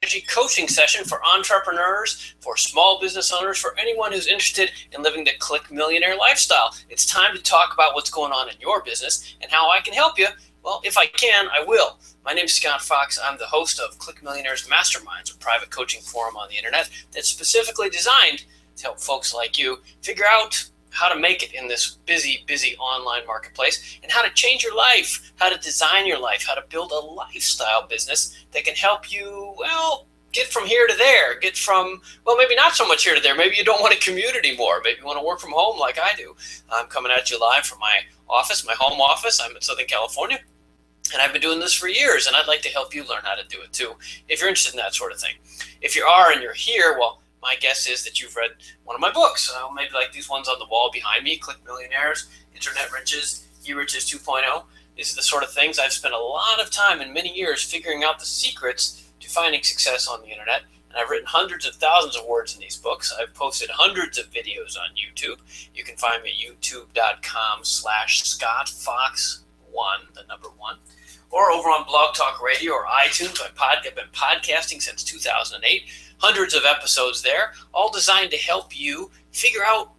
strategy coaching session for entrepreneurs, for small business owners, for anyone who's interested in living the Click Millionaire lifestyle. It's time to talk about what's going on in your business and how I can help you. Well, if I can, I will. My name is Scott Fox. I'm the host of Click Millionaire's MasterMinds, a private coaching forum on the internet that's specifically designed to help folks like you figure out how to make it in this busy online marketplace and how to change your life, how to design your life, how to build a lifestyle business that can help you, get from here to there, get from, maybe not so much here to there. Maybe you don't want to commute anymore. Maybe you want to work from home like I do. I'm coming at you live from my office, my home office. I'm in Southern California, and I've been doing this for years, and I'd like to help you learn how to do it too, if you're interested in that sort of thing. If you are and you're here, my guess is that you've read one of my books, maybe like these ones on the wall behind me, Click Millionaires, Internet Riches, E-Riches 2.0. These are the sort of things I've spent a lot of time in many years figuring out the secrets to finding success on the internet. And I've written hundreds of thousands of words in these books. I've posted hundreds of videos on YouTube. You can find me at youtube.com/ScottFox1, the number 1. Or over on Blog Talk Radio or iTunes. I've been podcasting since 2008. Hundreds of episodes there, all designed to help you figure out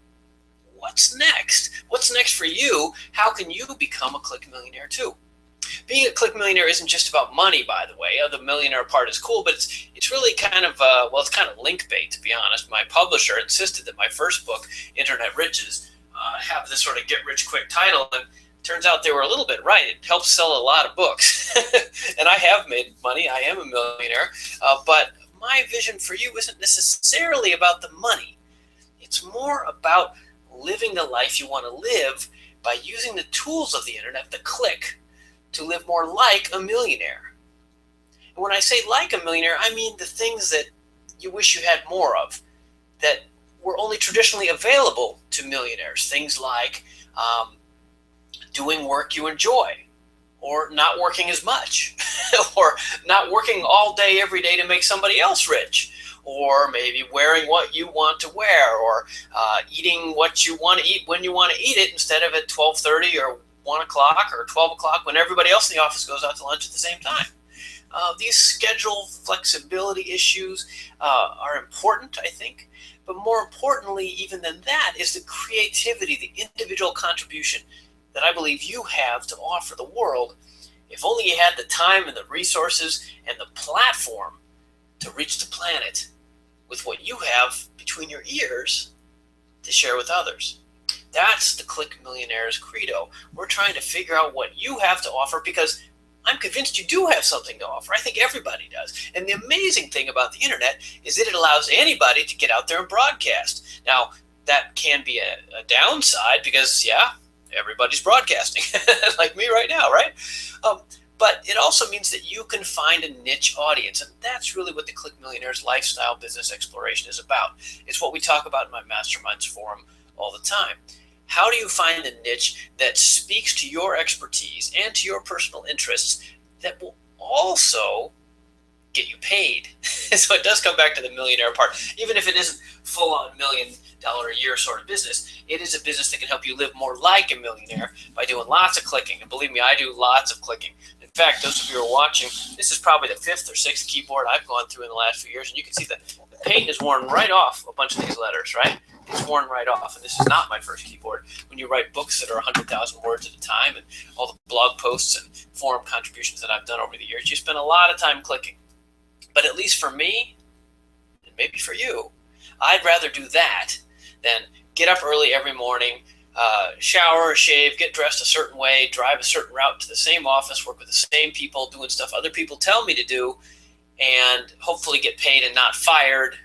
what's next. What's next for you? How can you become a Click Millionaire too? Being a Click Millionaire isn't just about money, by the way. The millionaire part is cool, but it's really kind of, it's kind of link bait, to be honest. My publisher insisted that my first book, Internet Riches, have this sort of get-rich-quick title, and turns out they were a little bit right. It helps sell a lot of books. And I have made money. I am a millionaire. But my vision for you isn't necessarily about the money. It's more about living the life you want to live by using the tools of the internet, the click, to live more like a millionaire. And when I say like a millionaire, I mean the things that you wish you had more of, that were only traditionally available to millionaires. Things like doing work you enjoy, or not working as much, or not working all day every day to make somebody else rich, or maybe wearing what you want to wear, or eating what you want to eat when you want to eat it instead of at 12:30 or 1 o'clock or 12 o'clock when everybody else in the office goes out to lunch at the same time. These schedule flexibility issues are important, I think, but more importantly even than that is the creativity, the individual contribution that I believe you have to offer the world, if only you had the time and the resources and the platform to reach the planet with what you have between your ears to share with others. That's the Click Millionaire's credo. We're trying to figure out what you have to offer because I'm convinced you do have something to offer. I think everybody does. And the amazing thing about the internet is that it allows anybody to get out there and broadcast. Now, that can be a downside because, everybody's broadcasting, like me right now, right? But it also means that you can find a niche audience, and that's really what the Click Millionaire's lifestyle business exploration is about. It's what we talk about in my MasterMinds forum all the time. How do you find a niche that speaks to your expertise and to your personal interests that will also get you paid? So it does come back to the millionaire part. Even if it isn't full-on $1 million a year sort of business, it is a business that can help you live more like a millionaire by doing lots of clicking. And believe me, I do lots of clicking. In fact, those of you who are watching, this is probably the 5th or 6th keyboard I've gone through in the last few years, and you can see the paint is worn right off a bunch of these letters, right? It's worn right off, and this is not my first keyboard. When you write books that are 100,000 words at a time and all the blog posts and forum contributions that I've done over the years, you spend a lot of time clicking. But at least for me, and maybe for you, I'd rather do that than get up early every morning, shower, shave, get dressed a certain way, drive a certain route to the same office, work with the same people, doing stuff other people tell me to do, and hopefully get paid and not fired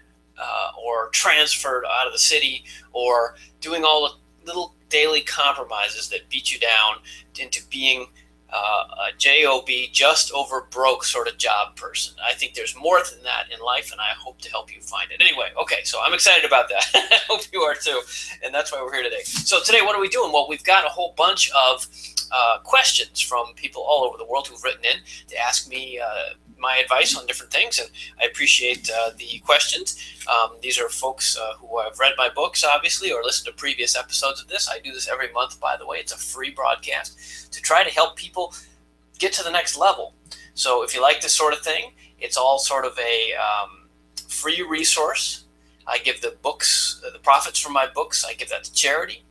or transferred out of the city, or doing all the little daily compromises that beat you down into being a job, just over broke sort of job person. I think there's more than that in life, and I hope to help you find it. Anyway, okay, so I'm excited about that. I hope you are too, and that's why we're here today. So today, what are we doing? Well, we've got a whole bunch of questions from people all over the world who've written in to ask me my advice on different things, and I appreciate the questions. These are folks who have read my books, obviously, or listened to previous episodes of this. I do this every month, by the way. It's a free broadcast to try to help people get to the next level. So if you like this sort of thing It's all sort of a free resource. I give the books, the profits from my books, I give that to charity.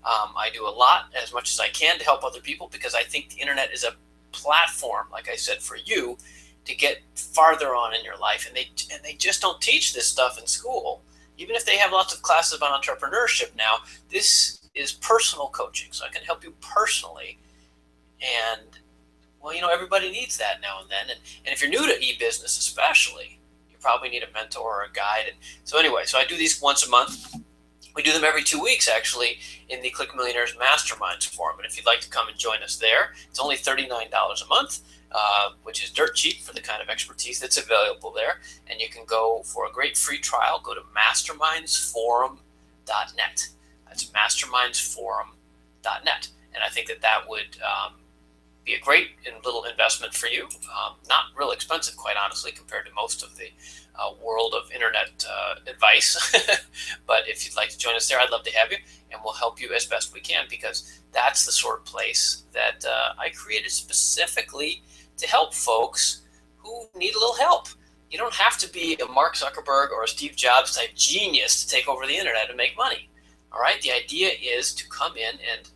I do a lot, as much as I can, to help other people, because I think the internet is a platform, like I said, for you to get farther on in your life. And they just don't teach this stuff in school. Even if they have lots of classes about entrepreneurship now, this is personal coaching. So I can help you personally. And, well, you know, everybody needs that now and then. And if you're new to e-business especially, you probably need a mentor or a guide. And so anyway, so I do these once a month. We do them every 2 weeks, actually, in the Click Millionaires Masterminds Forum. And if you'd like to come and join us there, it's only $39 a month, which is dirt cheap for the kind of expertise that's available there. And you can go for a great free trial. Go to mastermindsforum.net. That's mastermindsforum.net. And I think that would be a great little investment for you. Not real expensive, quite honestly, compared to most of the world of internet advice. But if you'd like to join us there, I'd love to have you, and we'll help you as best we can, because that's the sort of place that I created specifically to help folks who need a little help. You don't have to be a Mark Zuckerberg or a Steve Jobs type genius to take over the internet and make money. All right. The idea is to come in and,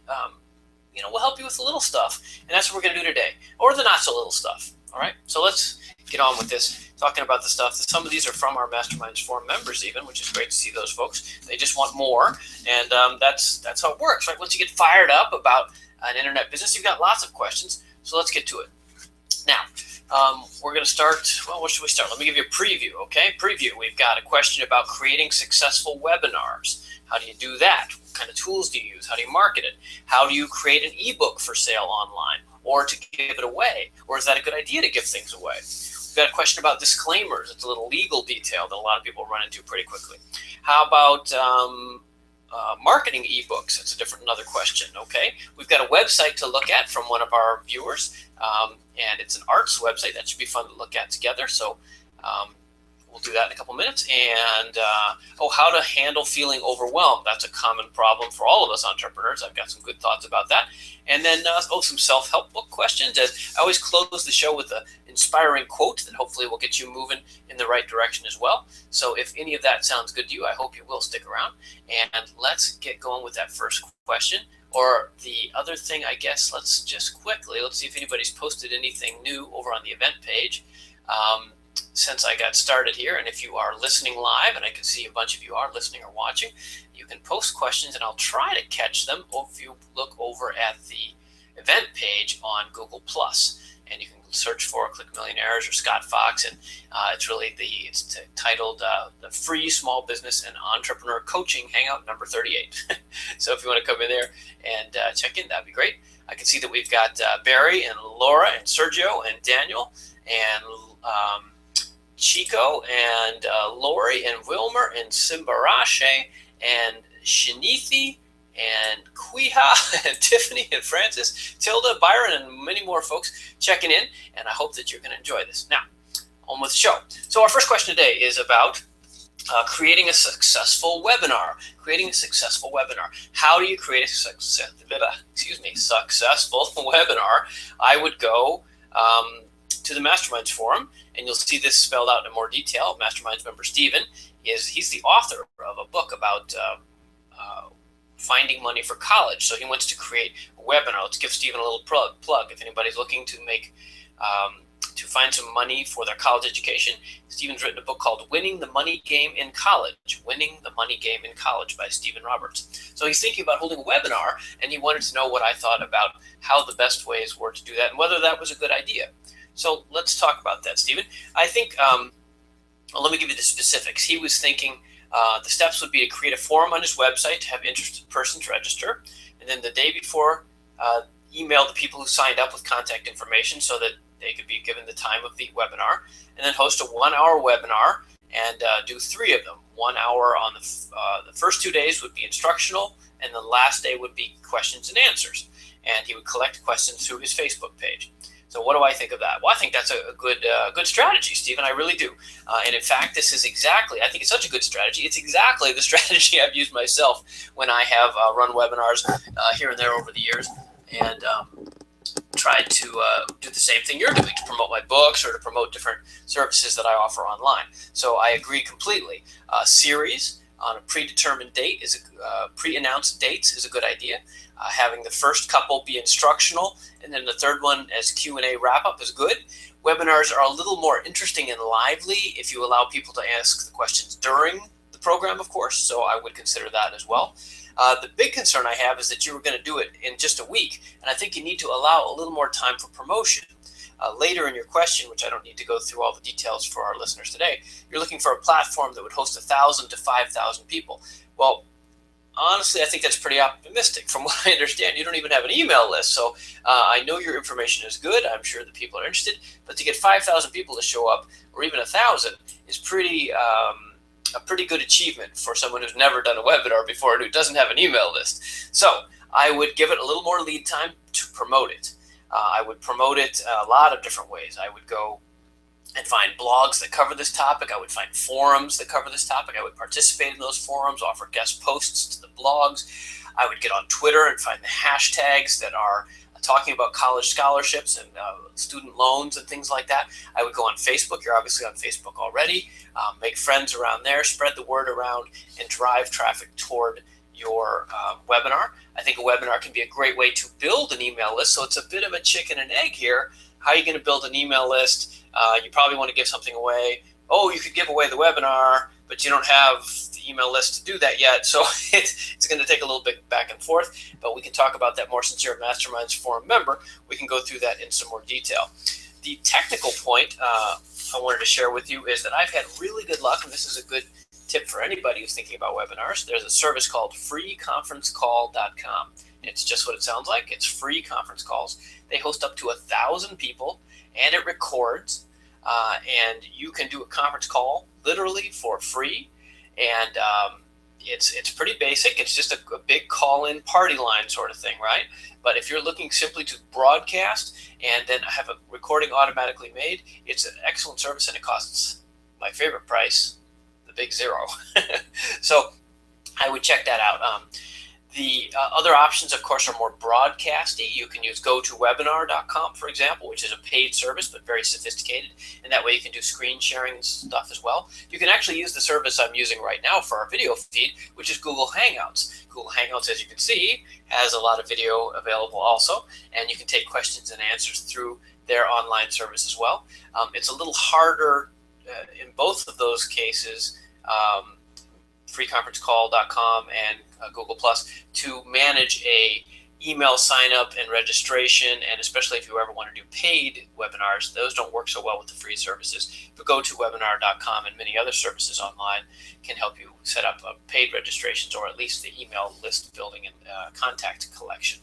we'll help you with the little stuff. And that's what we're going to do today, or the not so little stuff. All right. So let's get on with this, talking about the stuff. Some of these are from our Masterminds Forum members even, which is great to see those folks. They just want more. And that's how it works, right? Once you get fired up about an internet business, you've got lots of questions. So let's get to it. Now, we're going to start, well, what should we start? Let me give you a preview, okay? Preview. We've got a question about creating successful webinars. How do you do that? What kind of tools do you use? How do you market it? How do you create an ebook for sale online, or to give it away? Or is that a good idea to give things away? We've got a question about disclaimers. It's a little legal detail that a lot of people run into pretty quickly. How about marketing ebooks? That's another question, okay? We've got a website to look at from one of our viewers, and it's an arts website. That should be fun to look at together. So we'll do that in a couple minutes. And, how to handle feeling overwhelmed. That's a common problem for all of us entrepreneurs. I've got some good thoughts about that. And then, some self-help book questions. As I always close the show with an inspiring quote that hopefully will get you moving in the right direction as well. So if any of that sounds good to you, I hope you will stick around. And let's get going with that first question. Or the other thing, I guess, let's see if anybody's posted anything new over on the event page since I got started here. And if you are listening live, and I can see a bunch of you are listening or watching, you can post questions and I'll try to catch them if you look over at the event page on Google+. And you can search for Click Millionaires or Scott Fox, and it's titled the Free Small Business and Entrepreneur Coaching Hangout number 38. So if you want to come in there and check in, that'd be great. I can see that we've got Barry and Laura and Sergio and Daniel and Chico and Lori and Wilmer and Simbarashe and Shanithi and Quiha and Tiffany and Francis, Tilda, Byron, and many more folks checking in, and I hope that you're going to enjoy this. Now, on with the show. So our first question today is about creating a successful webinar. Creating a successful webinar. How do you create a successful webinar? I would go to the Masterminds Forum, and you'll see this spelled out in more detail. Masterminds member Steven, he's the author of a book about finding money for college. So he wants to create a webinar. Let's give Steven a little plug. If anybody's looking to make to find some money for their college education, Steven's written a book called Winning the Money Game in College. Winning the Money Game in College by Steven Roberts. So he's thinking about holding a webinar, and he wanted to know what I thought about how the best ways were to do that and whether that was a good idea. So let's talk about that, Steven. I think, let me give you the specifics. He was thinking the steps would be to create a forum on his website to have interested persons register, and then the day before, email the people who signed up with contact information so that they could be given the time of the webinar, and then host a 1-hour webinar and do 3 of them. 1 hour on the first 2 days would be instructional, and the last day would be questions and answers. And he would collect questions through his Facebook page. So what do I think of that? Well, I think that's a good strategy, Stephen. I really do. And in fact, I think it's such a good strategy. It's exactly the strategy I've used myself when I have run webinars here and there over the years. And tried to do the same thing you're doing to promote my books or to promote different services that I offer online. So I agree completely. Series on a predetermined date pre-announced dates is a good idea. Having the first couple be instructional and then the third one as Q&A wrap-up is good. Webinars are a little more interesting and lively if you allow people to ask the questions during the program, of course, so I would consider that as well. The big concern I have is that you were going to do it in just a week, and I think you need to allow a little more time for promotion. Later in your question, which I don't need to go through all the details for our listeners today, you're looking for a platform that would host 1,000 to 5,000 people. Well, honestly, I think that's pretty optimistic. From what I understand, you don't even have an email list. So I know your information is good. I'm sure that people are interested. But to get 5,000 people to show up, or even 1,000, is a pretty good achievement for someone who's never done a webinar before and who doesn't have an email list. So I would give it a little more lead time to promote it. I would promote it a lot of different ways. I would go and find blogs that cover this topic. I would find forums that cover this topic. I would participate in those forums, offer guest posts to the blogs. I would get on Twitter and find the hashtags that are talking about college scholarships and student loans and things like that. I would go on Facebook. You're obviously on Facebook already. Make friends around there, spread the word around, and drive traffic toward your webinar. I think a webinar can be a great way to build an email list. So it's a bit of a chicken and egg here. How are you going to build an email list? You probably want to give something away. Oh, you could give away the webinar, but you don't have the email list to do that yet. So it's going to take a little bit back and forth, but we can talk about that more since you're a MasterMinds Forum member. We can go through that in some more detail. The technical point I wanted to share with you is that I've had really good luck, and this is a good tip for anybody who's thinking about webinars. There's a service called freeconferencecall.com. It's just what it sounds like. It's free conference calls. They host up to 1,000 people, and it records. And you can do a conference call literally for free. And it's pretty basic. It's just a big call-in party line sort of thing, right? But if you're looking simply to broadcast and then have a recording automatically made, it's an excellent service, and it costs my favorite price, the big zero. So I would check that out. The other options, of course, are more broadcasty. You can use gotowebinar.com, for example, which is a paid service but very sophisticated, and that way you can do screen sharing stuff as well. You can actually use the service I'm using right now for our video feed, which is Google Hangouts. Google Hangouts, as you can see, has a lot of video available also, and you can take questions and answers through their online service as well. It's a little harder in both of those cases, freeconferencecall.com and Google Plus, to manage a email sign up and registration, and especially if you ever want to do paid webinars, those don't work so well with the free services. But gotowebinar.com and many other services online can help you set up paid registrations, or at least the email list building and contact collection.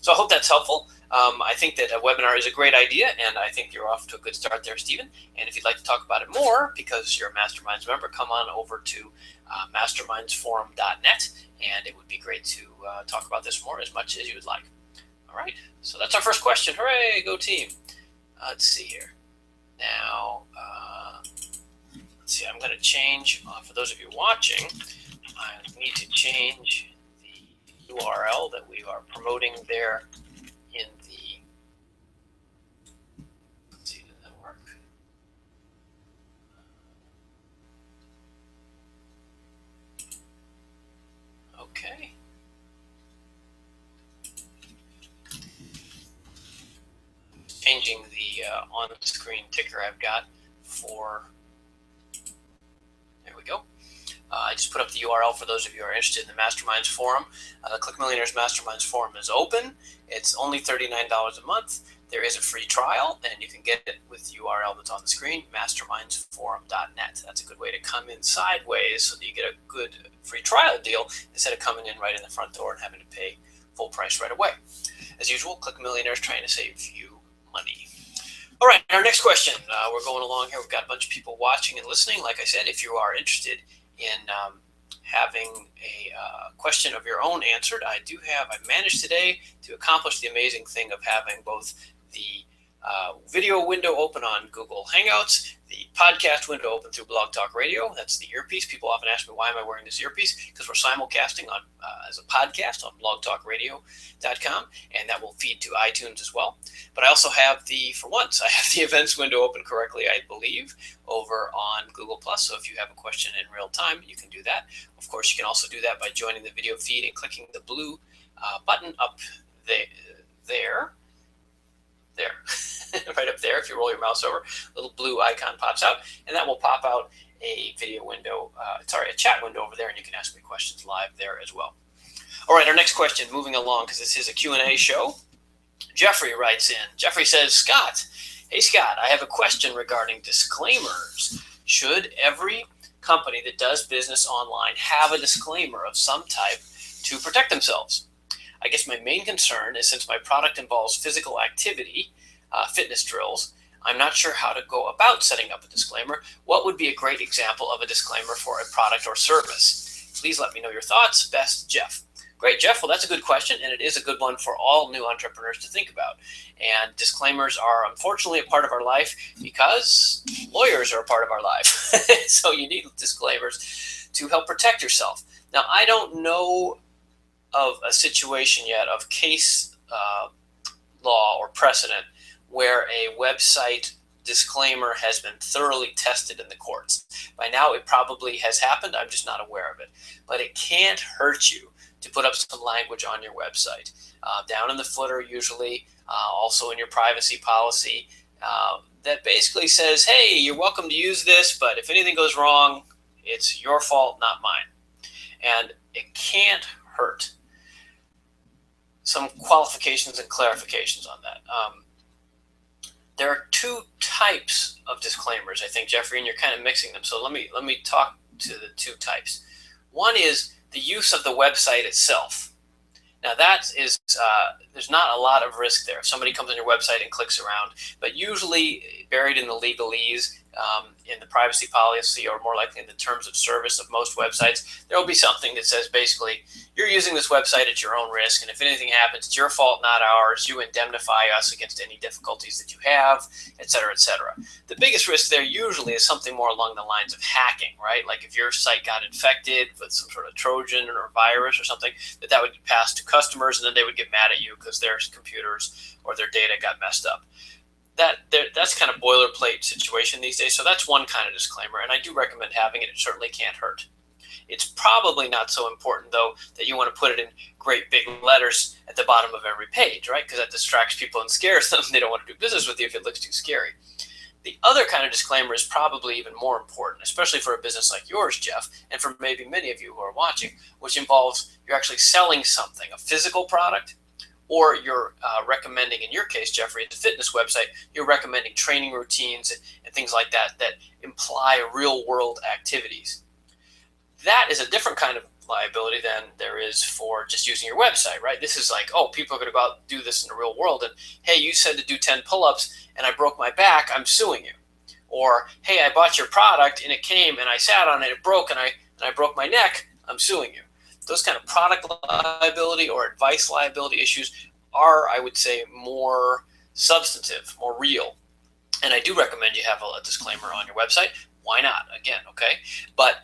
So I hope that's helpful. I think that a webinar is a great idea, and I think you're off to a good start there, Stephen. And if you'd like to talk about it more, because you're a MasterMinds member, come on over to mastermindsforum.net, and it would be great to talk about this more as much as you would like. All right, so that's our first question. Hooray, go team. Let's see here. Now, let's see, I'm going to change, for those of you watching, I need to change the URL that we are promoting there in the, let's see, does that work? Okay. Changing the on-screen ticker I've got for, there we go. I just put up the URL for those of you who are interested in the MasterMinds Forum. The Click Millionaires MasterMinds Forum is open. It's only $39 a month. There is a free trial, and you can get it with the URL that's on the screen, mastermindsforum.net. That's a good way to come in sideways so that you get a good free trial deal instead of coming in right in the front door and having to pay full price right away. As usual, Click Millionaires trying to save you money. All right, our next question. We're going along here. We've got a bunch of people watching and listening. Like I said, if you are interested in having a question of your own answered, I've managed today to accomplish the amazing thing of having both the video window open on Google Hangouts, the podcast window open through Blog Talk Radio. That's the earpiece. People often ask me, why am I wearing this earpiece? Because we're simulcasting on as a podcast on blogtalkradio.com, and that will feed to iTunes as well. But I also have for once, I have the events window open correctly, I believe, over on Google+. So if you have a question in real time, you can do that. Of course, you can also do that by joining the video feed and clicking the blue button up there. Right up there. If you roll your mouse over, a little blue icon pops out, and that will pop out a video window, a chat window over there, and you can ask me questions live there as well. All right, our next question, moving along, because this is a Q&A show. Jeffrey writes in. Jeffrey says, Scott, hey Scott, I have a question regarding disclaimers. Should every company that does business online have a disclaimer of some type to protect themselves? I guess my main concern is, since my product involves physical activity, fitness drills, I'm not sure how to go about setting up a disclaimer. What would be a great example of a disclaimer for a product or service? Please let me know your thoughts. Best, Jeff. Great, Jeff. Well, that's a good question, and it is a good one for all new entrepreneurs to think about. And disclaimers are unfortunately a part of our life because lawyers are a part of our life. So you need disclaimers to help protect yourself. Now, I don't know of a situation yet of case law or precedent where a website disclaimer has been thoroughly tested in the courts. By now, it probably has happened. I'm just not aware of it. But it can't hurt you to put up some language on your website. Down in the footer, usually, also in your privacy policy, that basically says, hey, you're welcome to use this, but if anything goes wrong, it's your fault, not mine. And it can't hurt. Some qualifications and clarifications on that. There are two types of disclaimers, I think, Jeffrey, and you're kind of mixing them. So let me talk to the two types. One is the use of the website itself. Now that is, there's not a lot of risk there. If somebody comes on your website and clicks around, but usually buried in the legalese, in the privacy policy, or more likely in the terms of service of most websites, there will be something that says basically, you're using this website at your own risk, and if anything happens, it's your fault, not ours. You indemnify us against any difficulties that you have, et cetera, et cetera. The biggest risk there usually is something more along the lines of hacking, right? Like if your site got infected with some sort of Trojan or virus or something, that would pass to customers, and then they would get mad at you because their computers or their data got messed up. That's kind of boilerplate situation these days. So that's one kind of disclaimer, and I do recommend having it. It certainly can't hurt. It's probably not so important, though, that you want to put it in great big letters at the bottom of every page, right? Because that distracts people and scares them. They don't want to do business with you if it looks too scary. The other kind of disclaimer is probably even more important, especially for a business like yours, Jeff, and for maybe many of you who are watching, which involves you're actually selling something, a physical product, or you're recommending, in your case, Jeffrey, at the fitness website, you're recommending training routines and things like that that imply real-world activities. That is a different kind of liability than there is for just using your website, right? This is like, oh, people are going to go out and do this in the real world, and hey, you said to do 10 pull-ups, and I broke my back, I'm suing you. Or, hey, I bought your product, and it came, and I sat on it, it broke, and I broke my neck, I'm suing you. Those kind of product liability or advice liability issues are, I would say, more substantive, more real. And I do recommend you have a disclaimer on your website. Why not? Again, okay? But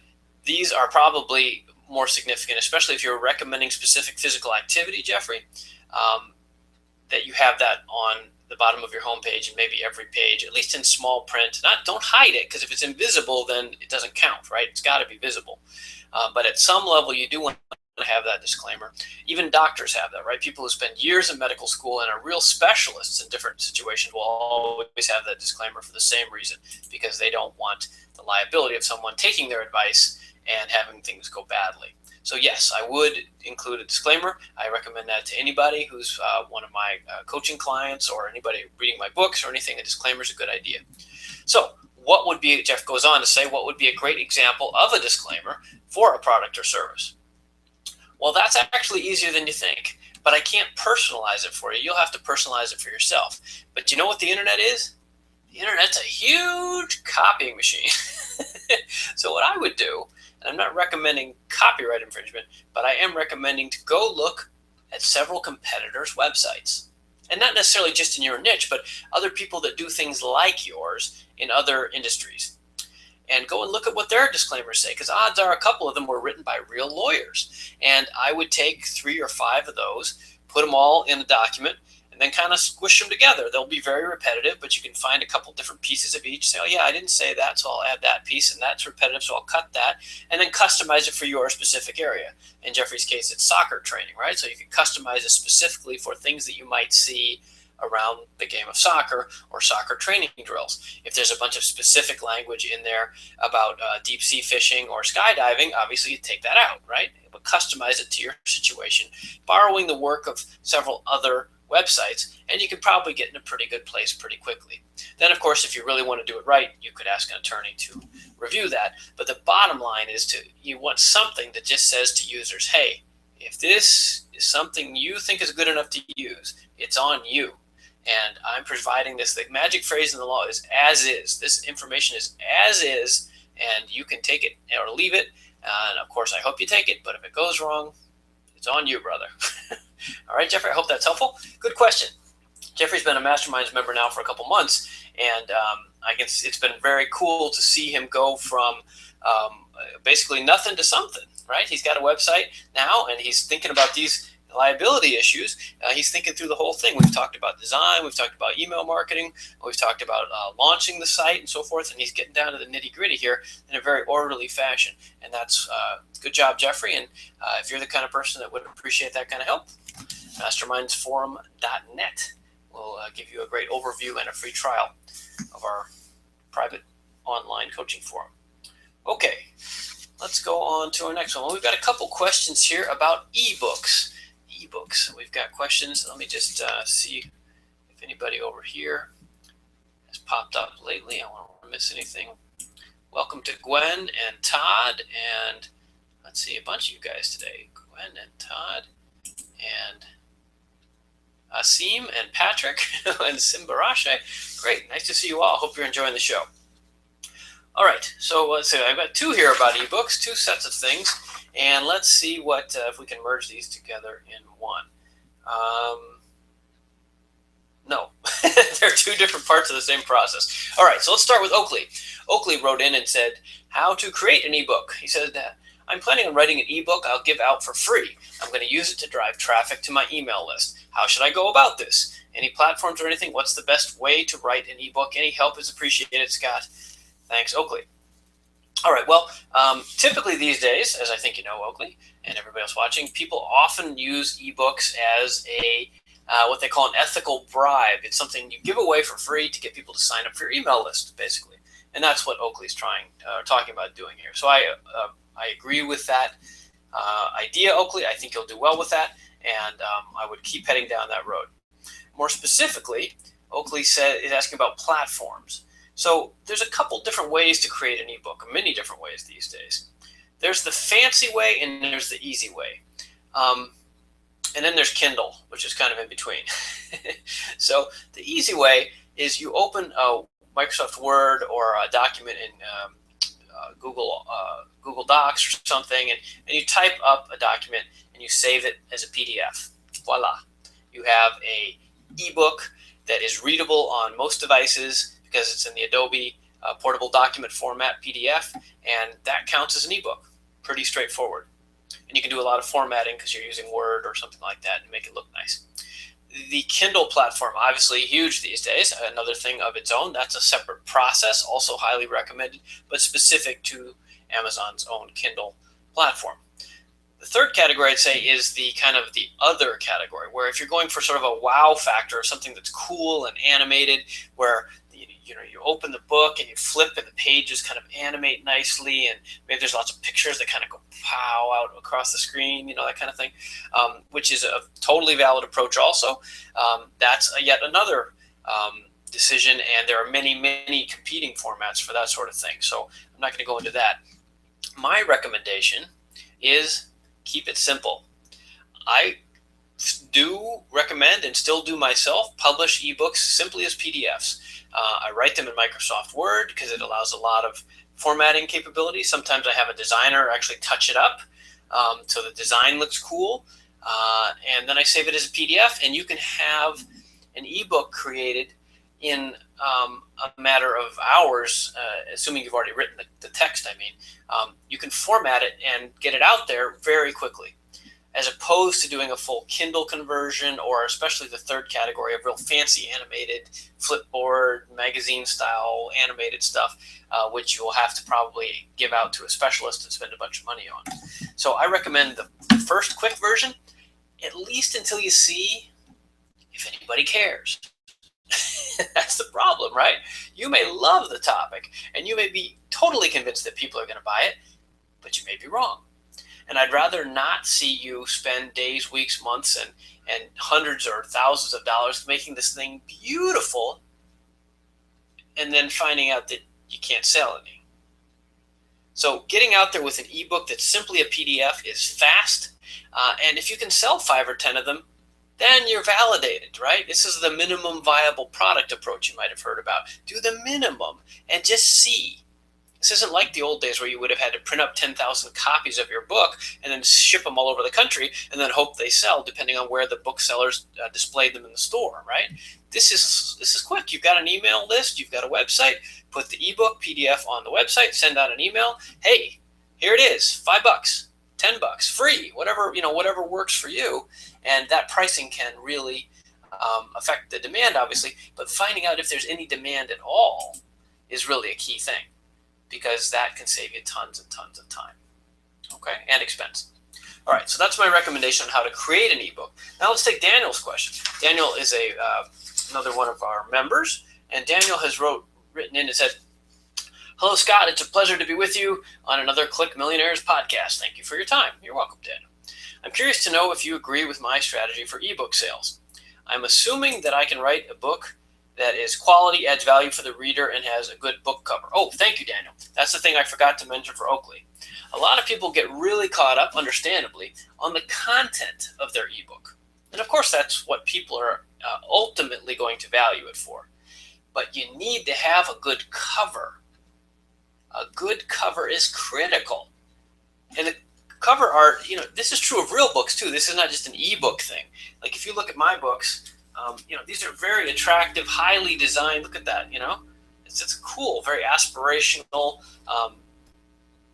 these are probably more significant, especially if you're recommending specific physical activity, Jeffrey, that you have that on the bottom of your homepage and maybe every page, at least in small print. Don't hide it, because if it's invisible, then it doesn't count, right? It's got to be visible. But at some level, you do want to have that disclaimer. Even doctors have that, right? People who spend years in medical school and are real specialists in different situations will always have that disclaimer for the same reason, because they don't want the liability of someone taking their advice and having things go badly. So yes, I would include a disclaimer. I recommend that to anybody who's one of my coaching clients or anybody reading my books or anything. A disclaimer is a good idea. So what would be, Jeff goes on to say, what would be a great example of a disclaimer for a product or service? Well, that's actually easier than you think, but I can't personalize it for you. You'll have to personalize it for yourself. But you know what the internet is? The internet's a huge copying machine. So what I would do, and I'm not recommending copyright infringement, but I am recommending to go look at several competitors' websites. And not necessarily just in your niche, but other people that do things like yours in other industries. And go and look at what their disclaimers say, because odds are a couple of them were written by real lawyers. And I would take 3 or 5 of those, put them all in a document, and then kind of squish them together. They'll be very repetitive, but you can find a couple different pieces of each. Say, oh yeah, I didn't say that, so I'll add that piece, and that's repetitive, so I'll cut that, and then customize it for your specific area. In Jeffrey's case, it's soccer training, right? So you can customize it specifically for things that you might see around the game of soccer or soccer training drills. If there's a bunch of specific language in there about deep sea fishing or skydiving, obviously you take that out, right? But customize it to your situation, borrowing the work of several other websites, and you can probably get in a pretty good place pretty quickly. Then, of course, if you really want to do it right, you could ask an attorney to review that. But the bottom line is you want something that just says to users, hey, if this is something you think is good enough to use, it's on you. And I'm providing this. The magic phrase in the law is as is. This information is as is, and you can take it or leave it. And of course, I hope you take it. But if it goes wrong, it's on you, brother. All right, Jeffrey, I hope that's helpful. Good question. Jeffrey's been a MasterMinds member now for a couple months, and I guess it's been very cool to see him go from basically nothing to something, right? He's got a website now, and he's thinking about these liability issues. He's thinking through the whole thing. We've talked about design, we've talked about email marketing, we've talked about launching the site and so forth, and he's getting down to the nitty-gritty here in a very orderly fashion. And that's good job, Jeffrey. And if you're the kind of person that would appreciate that kind of help, mastermindsforum.net will give you a great overview and a free trial of our private online coaching forum. Okay, let's go on to our next one. Well, we've got a couple questions here about ebooks. We've got questions. Let me just see if anybody over here has popped up lately. I don't want to miss anything. Welcome to Gwen and Todd, and let's see, a bunch of you guys today. Gwen and Todd and Asim and Patrick and Simbarashe. Great, nice to see you all. Hope you're enjoying the show. All right, so let's see. I've got 2 here about ebooks, 2 sets of things, and let's see what if we can merge these together in one. No, they're 2 different parts of the same process. All right, so let's start with Oakley. Oakley wrote in and said, how to create an ebook. He said, I'm planning on writing an ebook I'll give out for free. I'm going to use it to drive traffic to my email list. How should I go about this? Any platforms or anything? What's the best way to write an ebook? Any help is appreciated, Scott. Thanks, Oakley. All right, well, typically these days, as I think you know, Oakley, and everybody else watching, people often use ebooks as a what they call an ethical bribe. It's something you give away for free to get people to sign up for your email list, basically. And that's what Oakley's talking about doing here. So I agree with that idea, Oakley. I think you'll do well with that, and I would keep heading down that road. More specifically, Oakley is asking about platforms. So there's a couple different ways to create an ebook, many different ways these days. There's the fancy way and there's the easy way. And then there's Kindle, which is kind of in between. So the easy way is you open a Microsoft Word or a document in Google Docs or something, and you type up a document and you save it as a PDF. Voila. You have a ebook that is readable on most devices because it's in the Adobe portable document format PDF, and that counts as an ebook. Pretty straightforward. And you can do a lot of formatting because you're using Word or something like that and make it look nice. The Kindle platform, obviously huge these days, another thing of its own. That's a separate process, also highly recommended, but specific to Amazon's own Kindle platform. The third category, I'd say, is the kind of the other category, where if you're going for sort of a wow factor, something that's cool and animated, where you open the book and you flip and the pages kind of animate nicely, and maybe there's lots of pictures that kind of go pow out across the screen, that kind of thing, which is a totally valid approach also. That's yet another decision, and there are many, many competing formats for that sort of thing. So I'm not going to go into that. My recommendation is keep it simple. I do recommend, and still do myself, publish ebooks simply as PDFs. I write them in Microsoft Word because it allows a lot of formatting capabilities. Sometimes I have a designer actually touch it up so the design looks cool, and then I save it as a PDF, and you can have an ebook created in a matter of hours, assuming you've already written the text, you can format it and get it out there very quickly, as opposed to doing a full Kindle conversion, or especially the third category of real fancy animated flipboard, magazine-style animated stuff, which you will have to probably give out to a specialist and spend a bunch of money on. So I recommend the first quick version, at least until you see if anybody cares. That's the problem, right? You may love the topic, and you may be totally convinced that people are going to buy it, but you may be wrong. And I'd rather not see you spend days, weeks, months, and hundreds or thousands of dollars making this thing beautiful, and then finding out that you can't sell any. So getting out there with an ebook that's simply a PDF is fast, and if you can sell 5 or 10 of them, then you're validated, right? This is the minimum viable product approach you might have heard about. Do the minimum and just see. This isn't like the old days where you would have had to print up 10,000 copies of your book and then ship them all over the country and then hope they sell, depending on where the booksellers displayed them in the store, right? This is quick. You've got an email list, you've got a website, put the ebook PDF on the website, send out an email. Hey, here it is, $5, $10, free, whatever works for you. And that pricing can really affect the demand, obviously, but finding out if there's any demand at all is really a key thing, because that can save you tons and tons of time, okay, and expense. All right, so that's my recommendation on how to create an ebook. Now let's take Daniel's question. Daniel is another one of our members, and Daniel has written in and said, "Hello, Scott. It's a pleasure to be with you on another Click Millionaires podcast. Thank you for your time." You're welcome, Daniel. "I'm curious to know if you agree with my strategy for ebook sales. I'm assuming that I can write a book that is quality, adds value for the reader, and has a good book cover." Oh, thank you, Daniel. That's the thing I forgot to mention for Oakley. A lot of people get really caught up, understandably, on the content of their ebook. And of course, that's what people are ultimately going to value it for. But you need to have a good cover. A good cover is critical. And the cover art, this is true of real books too. This is not just an ebook thing. Like if you look at my books, these are very attractive, highly designed. Look at that, it's cool, very aspirational,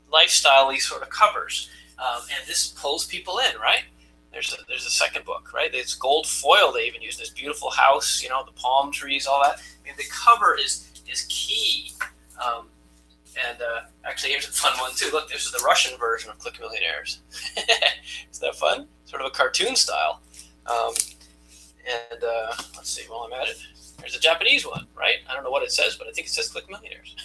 lifestyle-y sort of covers. And this pulls people in, right? There's a second book, right? It's gold foil. They even use this beautiful house, the palm trees, all that. I mean, the cover is key. Actually, here's a fun one too. Look, this is the Russian version of Click Millionaires. Is that fun? Sort of a cartoon style. Let's see, while I'm at it, there's a Japanese one, right? I don't know what it says, but I think it says Click Millionaires.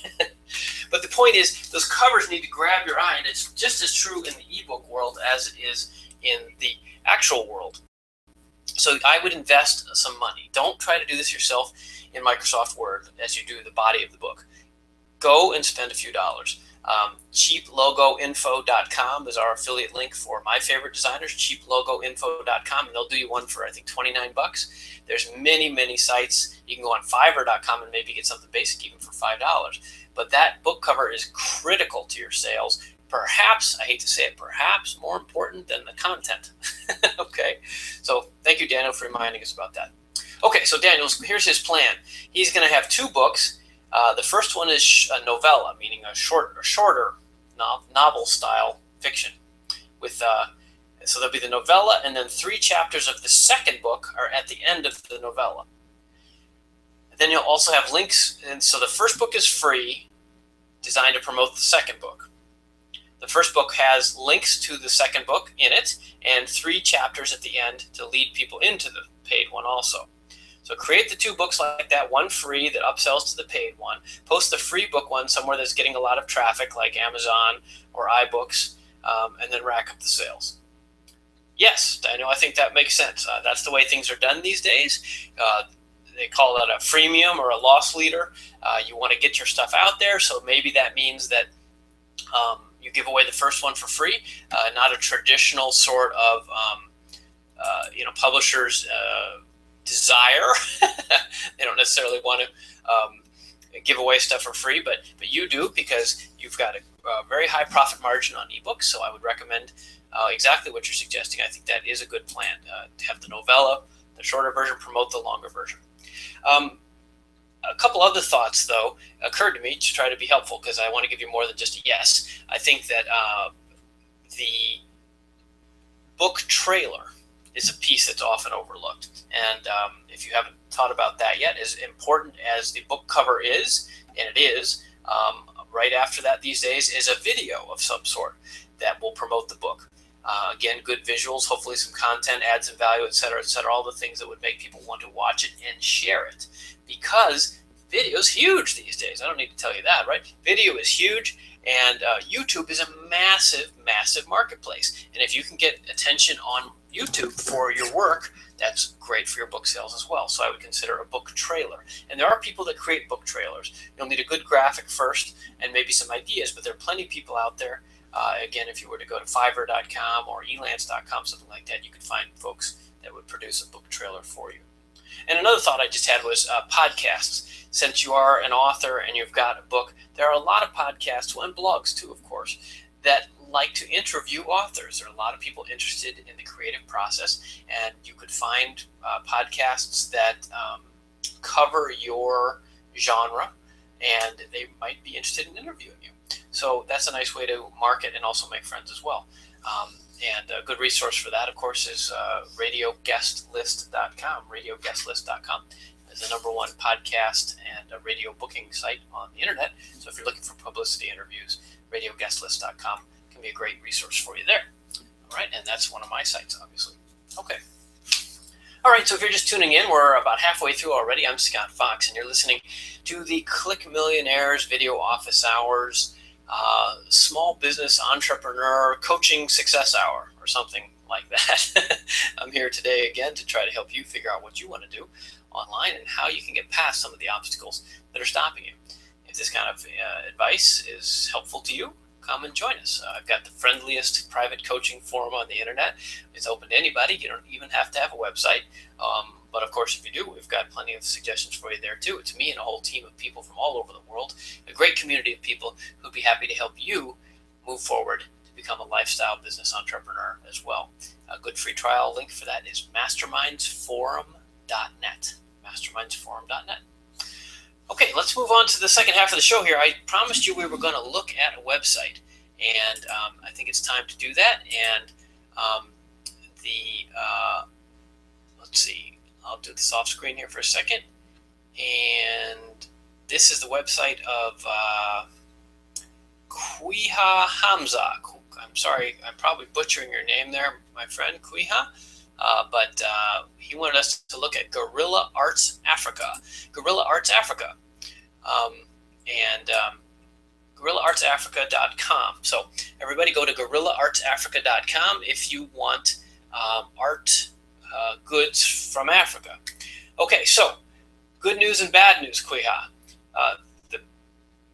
But the point is, those covers need to grab your eye, and it's just as true in the ebook world as it is in the actual world. So I would invest some money. Don't try to do this yourself in Microsoft Word as you do the body of the book. Go and spend a few dollars. Cheaplogoinfo.com is our affiliate link for my favorite designers, cheaplogoinfo.com, and they'll do you one for, I think, $29. There's many, many sites. You can go on Fiverr.com and maybe get something basic even for $5. But that book cover is critical to your sales. Perhaps, I hate to say it, perhaps more important than the content. Okay, so thank you, Daniel, for reminding us about that. Okay, so Daniel, here's his plan. He's going to have 2 books. The first one is a novella, meaning a shorter novel-style fiction. So there'll be the novella, and then 3 chapters of the second book are at the end of the novella. Then you'll also have links, and so the first book is free, designed to promote the second book. The first book has links to the second book in it, and 3 chapters at the end to lead people into the paid one also. So create the 2 books like that, one free that upsells to the paid one. Post the free book one somewhere that's getting a lot of traffic like Amazon or iBooks, and then rack up the sales. Yes, Daniel, I think that makes sense. That's the way things are done these days. They call that a freemium or a loss leader. You want to get your stuff out there, so maybe that means that you give away the first one for free, not a traditional sort of publisher's desire. They don't necessarily want to give away stuff for free, but you do, because you've got a very high profit margin on ebooks. So I would recommend exactly what you're suggesting. I think that is a good plan, to have the novella, the shorter version, promote the longer version. A couple other thoughts, though, occurred to me to try to be helpful, because I want to give you more than just a yes. I think that the book trailer is a piece that's often overlooked. And if you haven't thought about that yet, as important as the book cover is, and it is, right after that these days is a video of some sort that will promote the book. Again, good visuals, hopefully some content, add some value, et cetera, all the things that would make people want to watch it and share it. Because video is huge these days. I don't need to tell you that, right? Video is huge, and YouTube is a massive, massive marketplace. And if you can get attention on YouTube for your work, that's great for your book sales as well. So I would consider a book trailer. And there are people that create book trailers. You'll need a good graphic first and maybe some ideas, but there are plenty of people out there. Again, if you were to go to Fiverr.com or Elance.com, something like that, you could find folks that would produce a book trailer for you. And another thought I just had was podcasts. Since you are an author and you've got a book, there are a lot of podcasts, and blogs too, of course, that like to interview authors. There are a lot of people interested in the creative process, and you could find podcasts that cover your genre, and they might be interested in interviewing you. So that's a nice way to market and also make friends as well. And a good resource for that, of course, is radioguestlist.com. Radioguestlist.com is the #1 podcast and a radio booking site on the internet. So if you're looking for publicity interviews, radioguestlist.com can be a great resource for you there. All right, and that's one of my sites, obviously. Okay. All right, so if you're just tuning in, we're about halfway through already. I'm Scott Fox, and you're listening to the Click Millionaires Video Office Hours Small Business Entrepreneur Coaching Success Hour, or something like that. I'm here today again to try to help you figure out what you want to do online and how you can get past some of the obstacles that are stopping you. If this kind of advice is helpful to you, come and join us. I've got the friendliest private coaching forum on the internet. It's open to anybody. You don't even have to have a website. But of course, if you do, we've got plenty of suggestions for you there too. It's me and a whole team of people from all over the world, a great community of people who'd be happy to help you move forward to become a lifestyle business entrepreneur as well. A good free trial link for that is mastermindsforum.net. Mastermindsforum.net. Okay, let's move on to the second half of the show here. I promised you we were going to look at a website, and I think it's time to do that. And let's see. I'll do this off screen here for a second. And this is the website of Quiha Hamza. I'm sorry, I'm probably butchering your name there, my friend, Quiha. But he wanted us to look at Guerrilla Arts Africa. Guerrilla Arts Africa. GuerrillaArtsAfrica.com. So everybody go to GuerrillaArtsAfrica.com if you want art goods from Africa. Okay, so good news and bad news, Quiha. The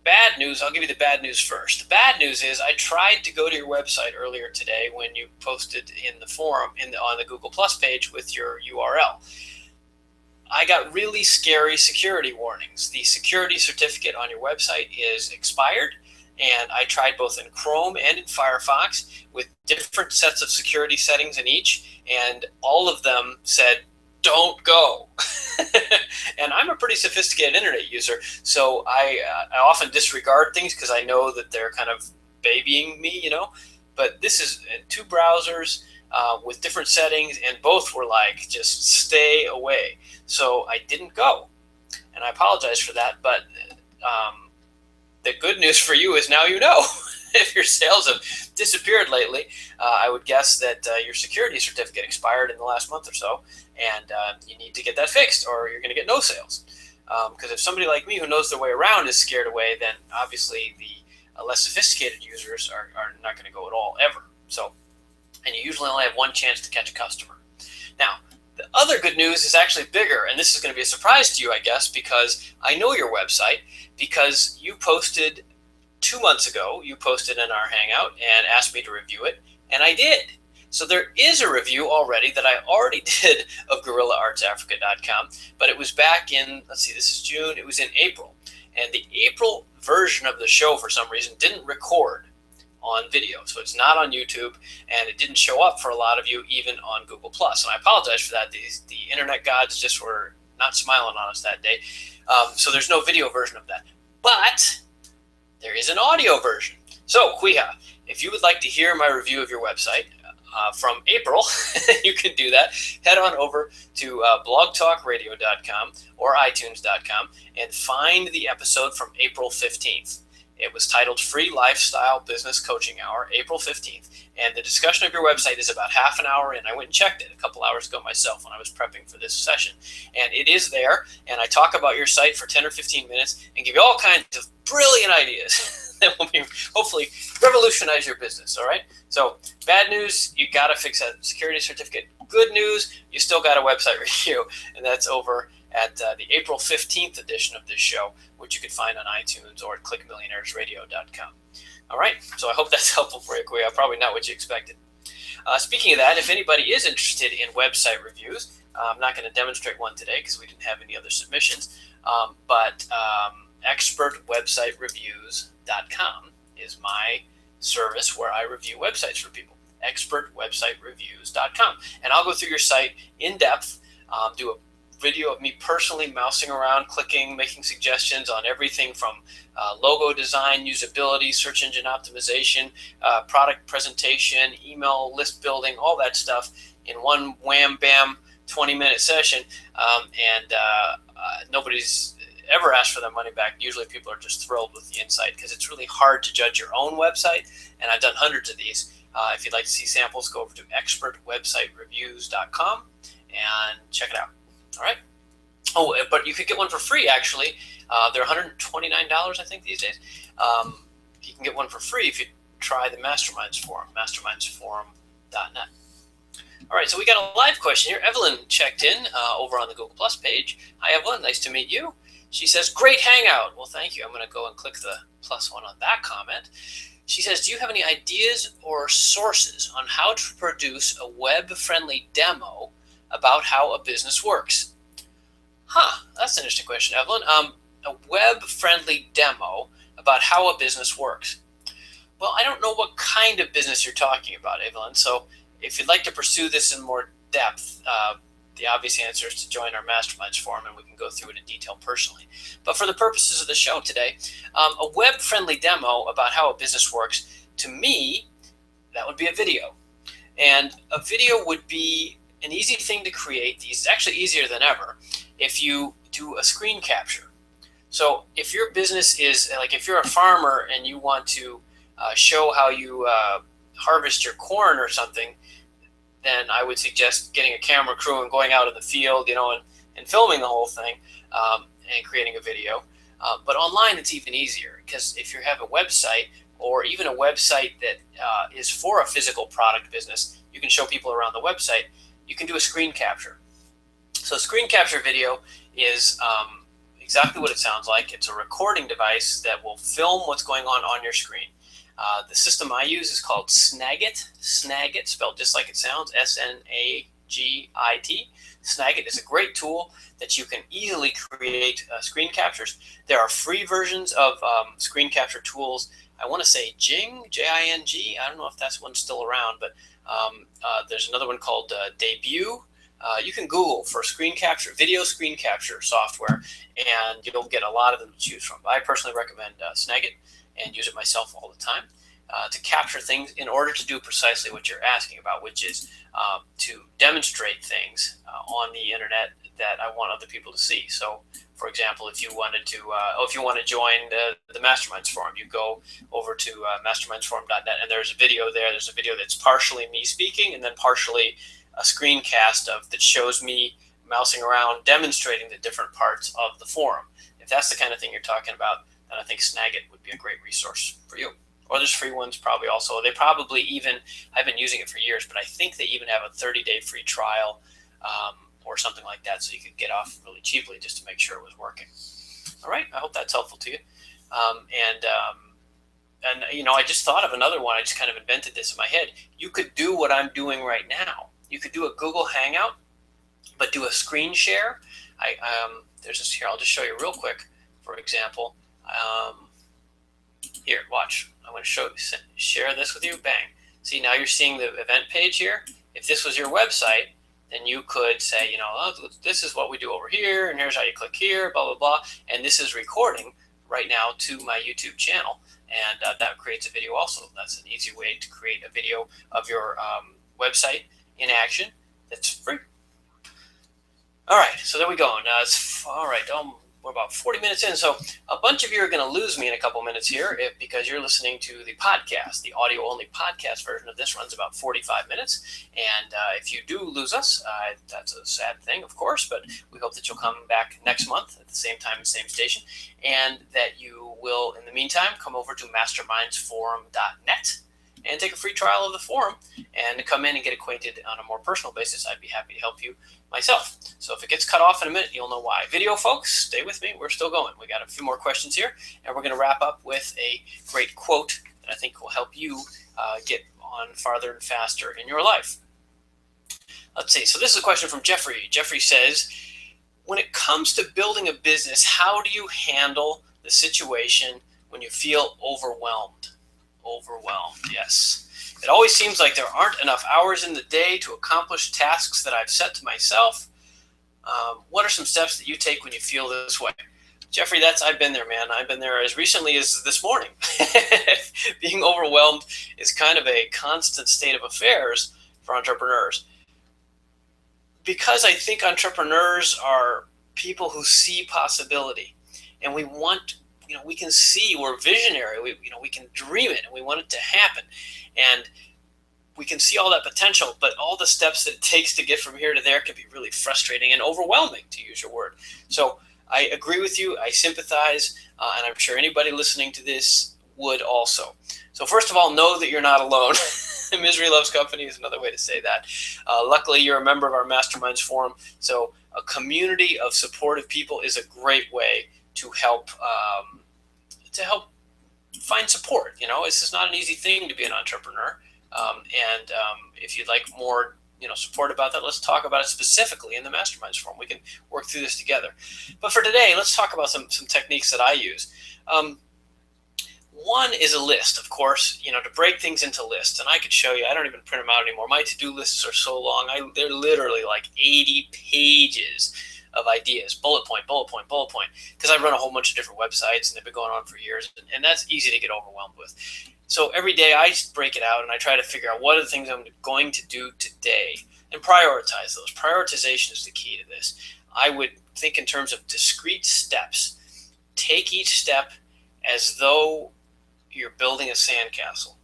bad news, I'll give you the bad news first. The bad news is I tried to go to your website earlier today when you posted in the forum on the Google Plus page with your URL. I got really scary security warnings. The security certificate on your website is expired, and I tried both in Chrome and in Firefox with different sets of security settings in each, and all of them said, don't go. And I'm a pretty sophisticated internet user, so I often disregard things because I know that they're kind of babying me, you know. But this is in 2 browsers with different settings, and both were like, just stay away. So I didn't go, and I apologize for that, but the good news for you is now you know. If your sales have disappeared lately, I would guess that your security certificate expired in the last month or so, and you need to get that fixed, or you're going to get no sales. Because if somebody like me who knows their way around is scared away, then obviously the less sophisticated users are not going to go at all, ever. So, and you usually only have one chance to catch a customer. Now, the other good news is actually bigger, and this is going to be a surprise to you, I guess, because I know your website, because you posted 2 months ago, you posted in our Hangout and asked me to review it, and I did. So there is a review already that I already did of GuerrillaArtsAfrica.com, but it was back in, let's see, this is June, it was in April. And the April version of the show, for some reason, didn't record on video. So it's not on YouTube, and it didn't show up for a lot of you even on Google+. And I apologize for that. The internet gods just were not smiling on us that day. So there's no video version of that. But there is an audio version. So, Quiha, if you would like to hear my review of your website from April, you can do that. Head on over to blogtalkradio.com or iTunes.com and find the episode from April 15th. It was titled Free Lifestyle Business Coaching Hour, April 15th. And the discussion of your website is about half an hour in. I went and checked it a couple hours ago myself when I was prepping for this session. And it is there. And I talk about your site for 10 or 15 minutes and give you all kinds of brilliant ideas that will be hopefully revolutionize your business. All right. So bad news, you got to fix that security certificate. Good news, you still got a website review. And that's over at the April 15th edition of this show, which you can find on iTunes or at clickmillionairesradio.com. All right, so I hope that's helpful for you, Kuya. Probably not what you expected. Speaking of that, if anybody is interested in website reviews, I'm not going to demonstrate one today because we didn't have any other submissions, but expertwebsitereviews.com is my service where I review websites for people, expertwebsitereviews.com. And I'll go through your site in depth, do a video of me personally mousing around, clicking, making suggestions on everything from logo design, usability, search engine optimization, product presentation, email list building, all that stuff in one wham bam 20-minute session. Nobody's ever asked for their money back. Usually people are just thrilled with the insight because it's really hard to judge your own website, and I've done hundreds of these. If you'd like to see samples, go over to expertwebsitereviews.com and check it out. All right. Oh, but you could get one for free, actually. They're $129, I think, these days. You can get one for free if you try the Masterminds Forum, mastermindsforum.net. All right, so we got a live question here. Evelyn checked in over on the Google Plus page. Hi, Evelyn. Nice to meet you. She says, great Hangout. Well, thank you. I'm going to go and click the plus one on that comment. She says, do you have any ideas or sources on how to produce a web-friendly demo about how a business works? That's an interesting question, Evelyn. A web-friendly demo about how a business works. Well, I don't know what kind of business you're talking about, Evelyn. So if you'd like to pursue this in more depth, the obvious answer is to join our Masterminds Forum, and we can go through it in detail personally. But for the purposes of the show today, a web-friendly demo about how a business works, to me, that would be a video. And a video would be an easy thing to create. It's actually easier than ever if you do a screen capture. So if your business is, like if you're a farmer and you want to show how you harvest your corn or something, then I would suggest getting a camera crew and going out in the field, and filming the whole thing and creating a video. But online, it's even easier because if you have a website or even a website that is for a physical product business, you can show people around the website. You can do a screen capture. So screen capture video is exactly what it sounds like. It's a recording device that will film what's going on your screen. The system I use is called Snagit. Snagit, spelled just like it sounds, S-N-A-G-I-T. Snagit is a great tool that you can easily create screen captures. There are free versions of screen capture tools. I want to say Jing, J-I-N-G. I don't know if that's one still around, but there's another one called Debut. You can Google for screen capture, video screen capture software, and you'll get a lot of them to choose from. I personally recommend Snagit and use it myself all the time to capture things in order to do precisely what you're asking about, which is to demonstrate things on the internet that I want other people to see. So, for example, if you wanted to, if you want to join the Masterminds Forum, you go over to mastermindsforum.net, and there's a video there. There's a video that's partially me speaking and then partially a screencast that shows me mousing around, demonstrating the different parts of the forum. If that's the kind of thing you're talking about, then I think Snagit would be a great resource for you. Or there's free ones probably also. They probably even, I've been using it for years, but I think they even have a 30-day free trial or something like that, so you could get off really cheaply just to make sure it was working. All right, I hope that's helpful to you. And I just thought of another one. I just kind of invented this in my head. You could do what I'm doing right now. You could do a Google Hangout, but do a screen share. There's this here. I'll just show you real quick. For example, here, watch. I'm going to share this with you. Bang. See, now you're seeing the event page here. If this was your website, then you could say, oh, this is what we do over here, and here's how you click here, blah, blah, blah. And this is recording right now to my YouTube channel. And that creates a video also. That's an easy way to create a video of your website in action that's free. All right, so there we go. Now all right. We're about 40 minutes in, so a bunch of you are going to lose me in a couple minutes here because you're listening to the podcast. The audio-only podcast version of this runs about 45 minutes, and if you do lose us, that's a sad thing, of course, but we hope that you'll come back next month at the same time and same station, and that you will, in the meantime, come over to mastermindsforum.net and take a free trial of the forum and come in and get acquainted on a more personal basis. I'd be happy to help you myself. So if it gets cut off in a minute, you'll know why. Video folks, stay with me. We're still going. We got a few more questions here, and we're going to wrap up with a great quote that I think will help you get on farther and faster in your life. Let's see. So this is a question from Jeffrey. Jeffrey says, when it comes to building a business, how do you handle the situation when you feel overwhelmed? Overwhelmed, yes. It always seems like there aren't enough hours in the day to accomplish tasks that I've set to myself. What are some steps that you take when you feel this way? Jeffrey, I've been there, man. I've been there as recently as this morning. Being overwhelmed is kind of a constant state of affairs for entrepreneurs. Because I think entrepreneurs are people who see possibility, and we want, we can see, we're visionary, we can dream it, and we want it to happen. And we can see all that potential, but all the steps that it takes to get from here to there can be really frustrating and overwhelming, to use your word. So I agree with you. I sympathize, and I'm sure anybody listening to this would also. So first of all, know that you're not alone. Misery loves company is another way to say that. Luckily, you're a member of our Masterminds Forum, so a community of supportive people is a great way to help find support. It's just not an easy thing to be an entrepreneur. And if you'd like more, support about that, let's talk about it specifically in the Masterminds Forum. We can work through this together. But for today, let's talk about some techniques that I use. One is a list, of course, to break things into lists. And I could show you, I don't even print them out anymore. My to-do lists are so long. They're literally like 80 pages of ideas, bullet point, bullet point, bullet point, because I run a whole bunch of different websites and they've been going on for years, and that's easy to get overwhelmed with. So every day I break it out and I try to figure out what are the things I'm going to do today and prioritize those. Prioritization is the key to this. I would think in terms of discrete steps. Take each step as though you're building a sandcastle.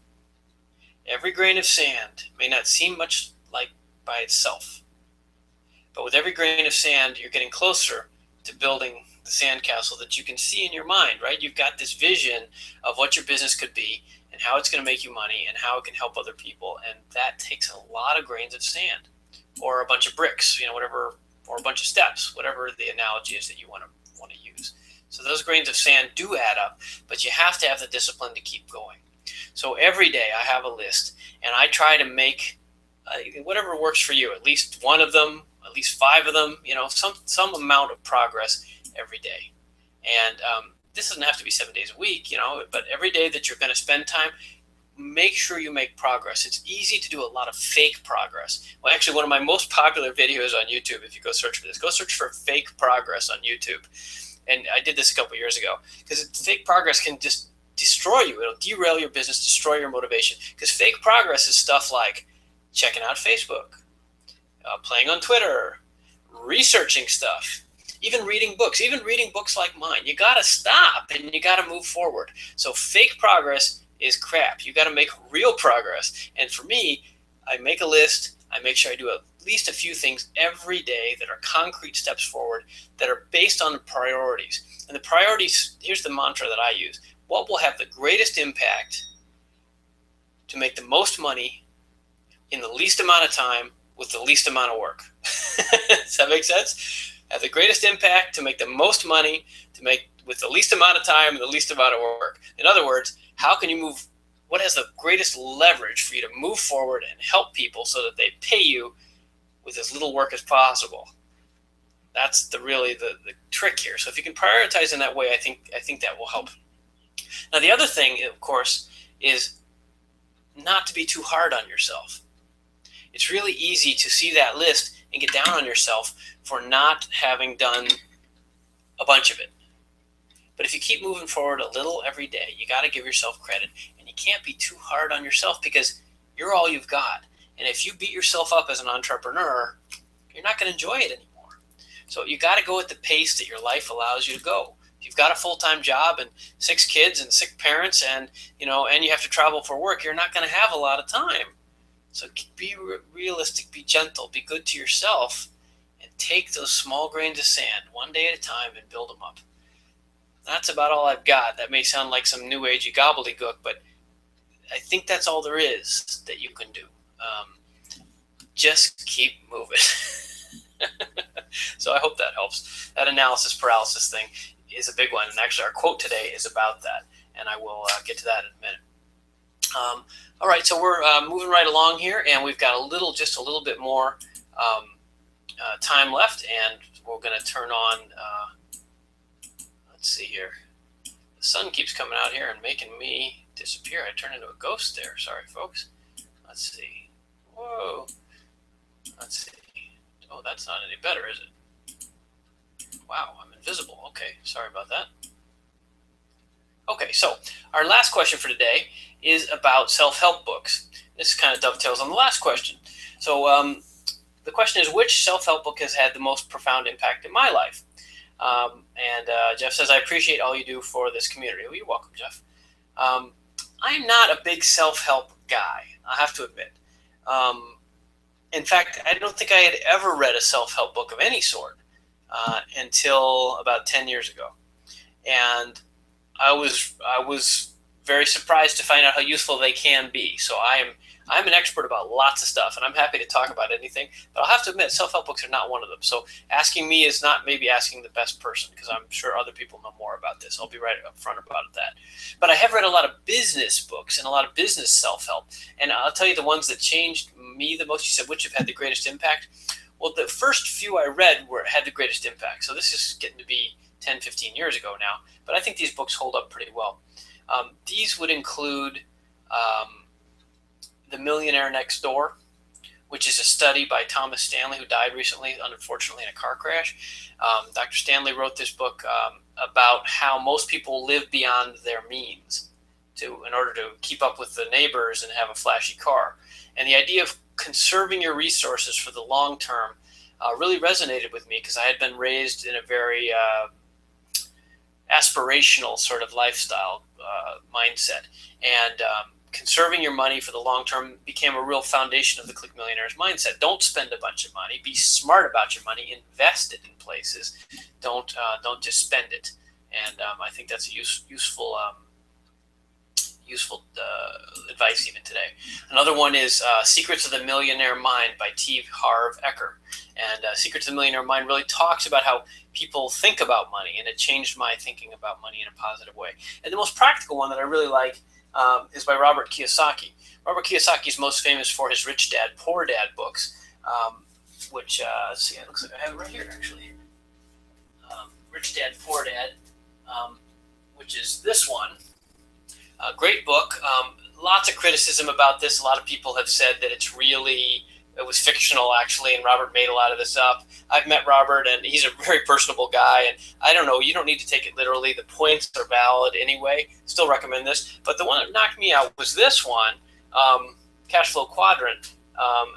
Every grain of sand may not seem much like by itself, but with every grain of sand, you're getting closer to building the sandcastle that you can see in your mind, right? You've got this vision of what your business could be and how it's going to make you money and how it can help other people. And that takes a lot of grains of sand or a bunch of bricks, whatever, or a bunch of steps, whatever the analogy is that you want to use. So those grains of sand do add up, but you have to have the discipline to keep going. So every day I have a list, and I try to make whatever works for you, at least one of them, at least 5 of them, some amount of progress every day. And this doesn't have to be 7 days a week, but every day that you're going to spend time, make sure you make progress. It's easy to do a lot of fake progress. Well, actually, one of my most popular videos on YouTube, if you go search for this, go search for fake progress on YouTube. And I did this a couple years ago, because fake progress can just destroy you. It'll derail your business, destroy your motivation. Because fake progress is stuff like checking out Facebook, playing on Twitter, researching stuff, even reading books like mine. You got to stop and you got to move forward. So fake progress is crap. You got to make real progress. And for me, I make a list. I make sure I do at least a few things every day that are concrete steps forward that are based on the priorities. And the priorities, here's the mantra that I use. What will have the greatest impact to make the most money in the least amount of time with the least amount of work? Does that make sense? Have the greatest impact to make the most money to make with the least amount of time and the least amount of work. In other words, how can you move? What has the greatest leverage for you to move forward and help people so that they pay you with as little work as possible? That's the trick here. So if you can prioritize in that way, I think that will help. Now the other thing, of course, is not to be too hard on yourself. It's really easy to see that list and get down on yourself for not having done a bunch of it. But if you keep moving forward a little every day, you got to give yourself credit, and you can't be too hard on yourself because you're all you've got. And if you beat yourself up as an entrepreneur, you're not going to enjoy it anymore. So you got to go at the pace that your life allows you to go. If you've got a full-time job and 6 kids and sick parents, and you have to travel for work, you're not going to have a lot of time. So be realistic, be gentle, be good to yourself, and take those small grains of sand one day at a time and build them up. That's about all I've got. That may sound like some new agey gobbledygook, but I think that's all there is that you can do. Just keep moving. So I hope that helps. That analysis paralysis thing is a big one, and actually our quote today is about that, and I will get to that in a minute. All right, so we're moving right along here, and we've got just a little bit more time left, and we're going to turn on, let's see here. The sun keeps coming out here and making me disappear. I turned into a ghost there. Sorry, folks. Let's see. Whoa. Let's see. Oh, that's not any better, is it? Wow, I'm invisible. Okay, sorry about that. Okay, so our last question for today is about self-help books. This kind of dovetails on the last question. So the question is, which self-help book has had the most profound impact in my life? Jeff says, I appreciate all you do for this community. Oh, you're welcome, Jeff. I'm not a big self-help guy, I have to admit. In fact, I don't think I had ever read a self-help book of any sort until about 10 years ago. And I was very surprised to find out how useful they can be. So I'm an expert about lots of stuff, and I'm happy to talk about anything. But I'll have to admit, self-help books are not one of them. So asking me is not maybe asking the best person, because I'm sure other people know more about this. I'll be right up front about that. But I have read a lot of business books and a lot of business self-help. And I'll tell you the ones that changed me the most. You said, which have had the greatest impact? Well, the first few I read had the greatest impact. So this is getting to be 10, 15 years ago now. But I think these books hold up pretty well. These would include The Millionaire Next Door, which is a study by Thomas Stanley, who died recently, unfortunately, in a car crash. Dr. Stanley wrote this book about how most people live beyond their means in order to keep up with the neighbors and have a flashy car. And the idea of conserving your resources for the long term really resonated with me, because I had been raised in a very aspirational sort of lifestyle mindset. And conserving your money for the long term became a real foundation of the Click Millionaire's mindset. Don't spend a bunch of money. Be smart about your money. Invest it in places. Don't just spend it. And I think that's a useful advice even today. Another one is Secrets of the Millionaire Mind by T. Harv Eker. And Secrets of the Millionaire Mind really talks about how people think about money, and it changed my thinking about money in a positive way. And the most practical one that I really like is by Robert Kiyosaki. Robert Kiyosaki is most famous for his Rich Dad, Poor Dad books, which, let's see, it looks like I have it right here, actually. Rich Dad, Poor Dad, which is this one. Great book. Lots of criticism about this. A lot of people have said that it was fictional, actually, and Robert made a lot of this up. I've met Robert, and he's a very personable guy, and I don't know, you don't need to take it literally. The points are valid anyway. Still recommend this. But the one that knocked me out was this one, Cash Flow Quadrant.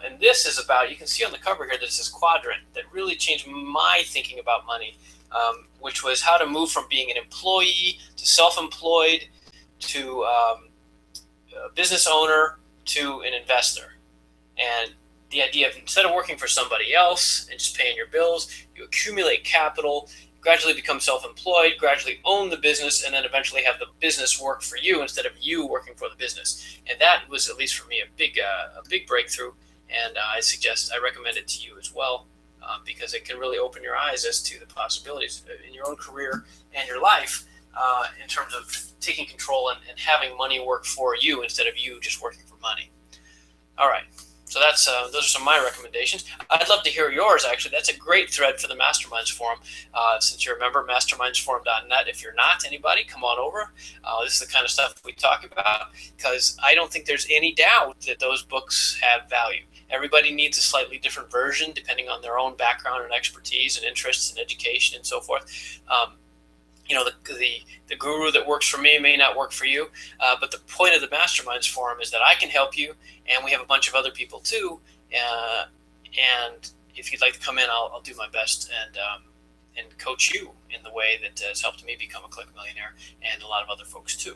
And this is about, you can see on the cover here, this is quadrant that really changed my thinking about money, which was how to move from being an employee to self-employed to a business owner to an investor. And the idea of, instead of working for somebody else and just paying your bills, you accumulate capital, gradually become self-employed, gradually own the business, and then eventually have the business work for you instead of you working for the business. And that was, at least for me, a big breakthrough. And I recommend it to you as well, because it can really open your eyes as to the possibilities in your own career and your life in terms of taking control and having money work for you instead of you just working for money. All right. So that's those are some of my recommendations. I'd love to hear yours, actually. That's a great thread for the Masterminds Forum. Since you're a member, mastermindsforum.net. If you're not, anybody, come on over. This is the kind of stuff we talk about, because I don't think there's any doubt that those books have value. Everybody needs a slightly different version depending on their own background and expertise and interests and education and so forth. The guru that works for me may not work for you, but the point of the Masterminds Forum is that I can help you, and we have a bunch of other people too. And if you'd like to come in, I'll do my best and coach you in the way that has helped me become a Click Millionaire, and a lot of other folks too.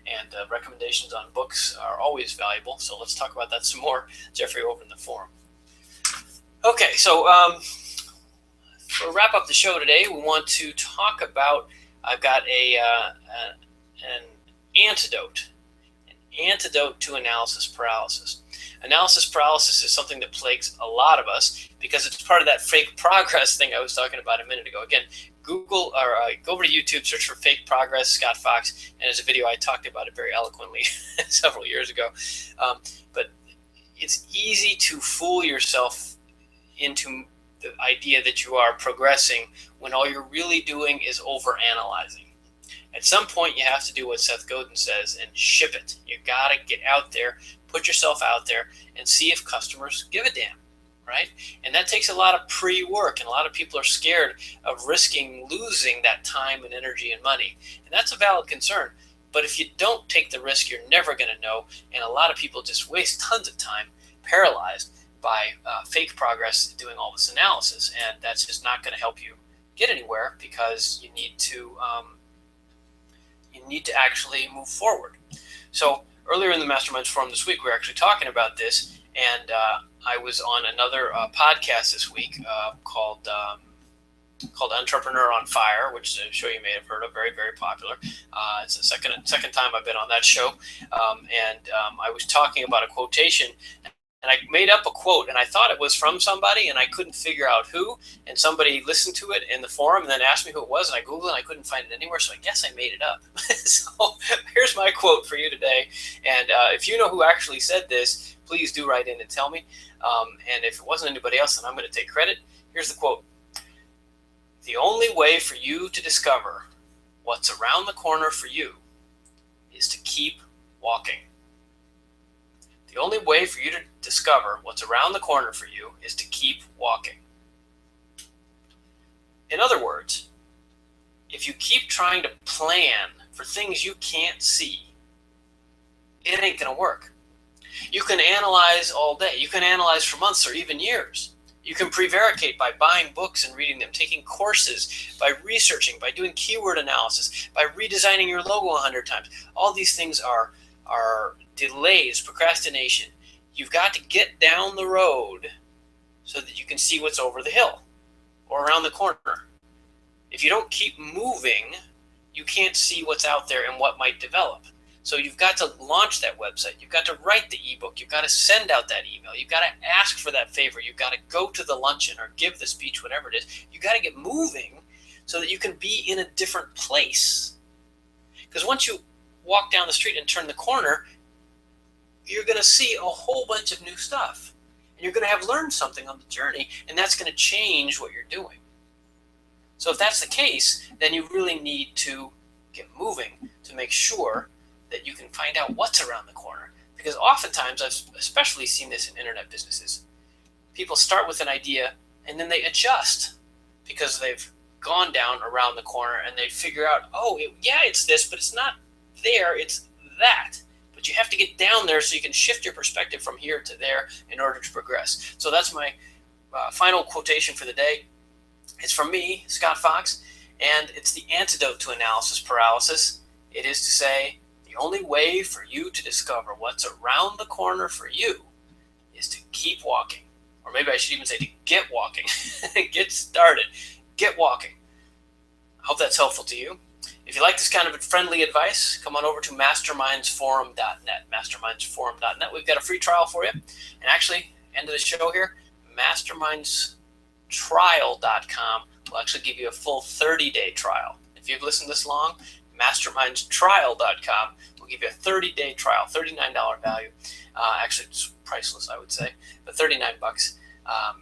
And recommendations on books are always valuable, so let's talk about that some more. Jeffrey, open the forum. Okay, so to wrap up the show today, we want to talk about, I've got an antidote to analysis paralysis. Analysis paralysis is something that plagues a lot of us because it's part of that fake progress thing I was talking about a minute ago. Again, Google or go over to YouTube, search for fake progress, Scott Fox, and there's a video I talked about it very eloquently several years ago. But it's easy to fool yourself into the idea that you are progressing when all you're really doing is overanalyzing. At some point, you have to do what Seth Godin says and ship it. You got to get out there, put yourself out there, and see if customers give a damn, right? And that takes a lot of pre-work, and a lot of people are scared of risking losing that time and energy and money. And that's a valid concern. But if you don't take the risk, you're never going to know. And a lot of people just waste tons of time paralyzed by fake progress doing all this analysis. And that's just not going to help you get anywhere, because you need to actually move forward. So earlier in the Masterminds Forum this week, we were actually talking about this, and I was on another podcast this week called Entrepreneur on Fire, which is a show you may have heard of, very, very popular. It's the second time I've been on that show, and I was talking about a quotation, and I made up a quote, and I thought it was from somebody, and I couldn't figure out who, and somebody listened to it in the forum and then asked me who it was, and I Googled it, and I couldn't find it anywhere, so I guess I made it up. So here's my quote for you today, and if you know who actually said this, please do write in and tell me, and if it wasn't anybody else, then I'm going to take credit. Here's the quote. The only way for you to discover what's around the corner for you is to keep walking. The only way for you to discover what's around the corner for you is to keep walking. In other words, if you keep trying to plan for things you can't see, it ain't going to work. You can analyze all day. You can analyze for months or even years. You can prevaricate by buying books and reading them, taking courses, by researching, by doing keyword analysis, by redesigning your logo 100 times. All these things are delays, procrastination. You've got to get down the road so that you can see what's over the hill or around the corner. If you don't keep moving, you can't see what's out there and what might develop. So you've got to launch that website. You've got to write the ebook. You've got to send out that email. You've got to ask for that favor. You've got to go to the luncheon or give the speech, whatever it is. You've got to get moving so that you can be in a different place. Because once you walk down the street and turn the corner, you're going to see a whole bunch of new stuff. And you're going to have learned something on the journey, and that's going to change what you're doing. So if that's the case, then you really need to get moving to make sure that you can find out what's around the corner. Because oftentimes, I've especially seen this in internet businesses, people start with an idea and then they adjust because they've gone down around the corner and they figure out, it's this, but it's not there, it's that. But you have to get down there so you can shift your perspective from here to there in order to progress. So that's my final quotation for the day. It's from me, Scott Fox, and it's the antidote to analysis paralysis. It is to say, the only way for you to discover what's around the corner for you is to keep walking. Or maybe I should even say to get walking. Get started. Get walking. I hope that's helpful to you. If you like this kind of friendly advice, come on over to mastermindsforum.net. Mastermindsforum.net. We've got a free trial for you. And actually, end of the show here, mastermindstrial.com will actually give you a full 30-day trial. If you've listened this long, mastermindstrial.com will give you a 30-day trial, $39 value. Actually, it's priceless, I would say, but $39.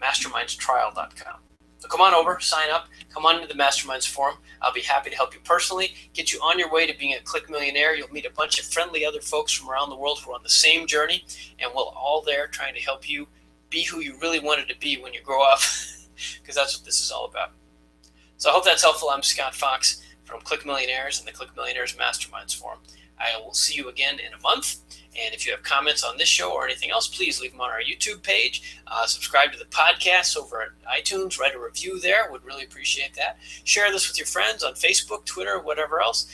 Mastermindstrial.com. So come on over, sign up, come on into the Masterminds Forum. I'll be happy to help you personally, get you on your way to being a Click Millionaire. You'll meet a bunch of friendly other folks from around the world who are on the same journey, and we're all there trying to help you be who you really wanted to be when you grow up, because that's what this is all about. So I hope that's helpful. I'm Scott Fox from Click Millionaires and the Click Millionaires Masterminds Forum. I will see you again in a month. And if you have comments on this show or anything else, please leave them on our YouTube page. Subscribe to the podcast over at iTunes. Write a review there. Would really appreciate that. Share this with your friends on Facebook, Twitter, whatever else.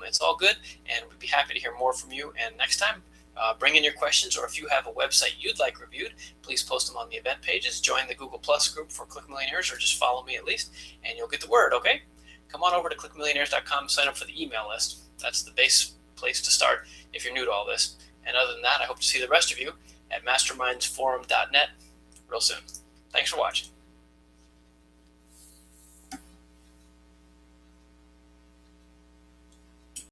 It's all good. And we'd be happy to hear more from you. And next time, bring in your questions. Or if you have a website you'd like reviewed, please post them on the event pages. Join the Google Plus group for Click Millionaires, or just follow me at least, and you'll get the word, okay? Come on over to clickmillionaires.com, sign up for the email list. That's the base place to start if you're new to all this. And other than that, I hope to see the rest of you at mastermindsforum.net real soon. Thanks for watching.